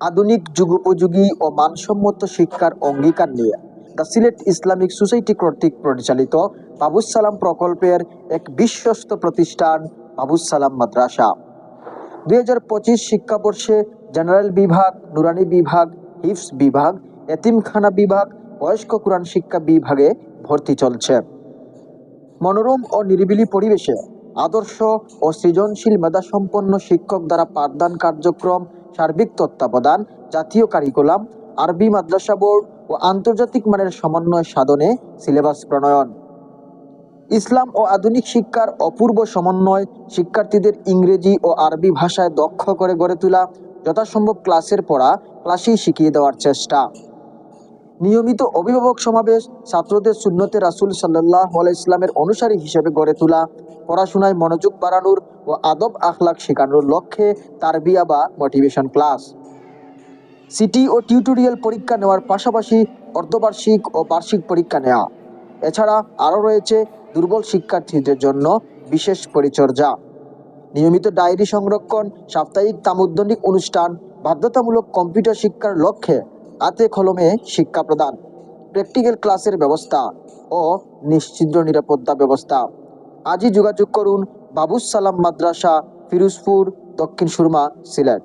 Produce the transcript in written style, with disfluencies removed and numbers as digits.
আধুনিক যুগোপযোগী ও মানসম্মত শিক্ষার অঙ্গীকার নিয়ে দ্য সিলেট ইসলামিক সোসাইটি কর্তৃক পরিচালিত বাবুস সালাম প্রকল্পের এক বিশ্বস্ত প্রতিষ্ঠান বাবুস সালাম মাদ্রাসা 2025 শিক্ষাবর্ষে জেনারেল বিভাগ, নুরানি বিভাগ, হিফজ বিভাগ, এতিমখানা বিভাগ, বয়স্ক কুরআন শিক্ষা বিভাগে ভর্তি চলছে। মনোরম ও নিরিবিলি পরিবেশে আদর্শ ও সৃজনশীল মেধাসম্পন্ন শিক্ষক দ্বারা পাঠদান কার্যক্রম, সার্বিক তত্ত্বাবধান, জাতীয় কারিকুলাম, আরবি মাদ্রাসা বোর্ড ও আন্তর্জাতিক মানের সমন্বয় সাধনে সিলেবাস প্রণয়ন। ইসলাম ও আধুনিক শিক্ষার অপূর্ব সমন্বয়, শিক্ষার্থীদের ইংরেজি ও আরবি ভাষায় দক্ষ করে গড়ে তোলা, যথাসম্ভব ক্লাসের পড়া ক্লাসেই শিখিয়ে দেওয়ার চেষ্টা। নিয়মিত অভিভাবক সমাবেশ, ছাত্রদের সুন্নতে রাসূল সাল্লাল্লাহু আলাইহি ইসলামের অনুসারী হিসেবে গড়ে তোলা, পড়াশোনায় মনোযোগ বাড়ানোর ও আদব আখলাক শেখানোর লক্ষ্যে তারবিয়া বা মোটিভেশন ক্লাস। সিটি ও টিউটোরিয়াল পরীক্ষা নেওয়ার পাশাপাশি অর্ধবার্ষিক ও বার্ষিক পরীক্ষা নেওয়া। এছাড়া আরও রয়েছে দুর্বল শিক্ষার্থীদের জন্য বিশেষ পরিচর্যা, নিয়মিত ডায়েরি সংরক্ষণ, সাপ্তাহিক তামুদ্দনিক অনুষ্ঠান, বাধ্যতামূলক কম্পিউটার শিক্ষার লক্ষ্যে হাতে কলমে শিক্ষা প্রদান, প্র্যাকটিক্যাল ক্লাসের ব্যবস্থা ও নিশ্চিদ্র নিরাপত্তা ব্যবস্থা। আজই যোগাযোগ করুন বাবুস সালাম মাদ্রাসা, ফিরোজপুর, দক্ষিণ সুরমা, সিলেট।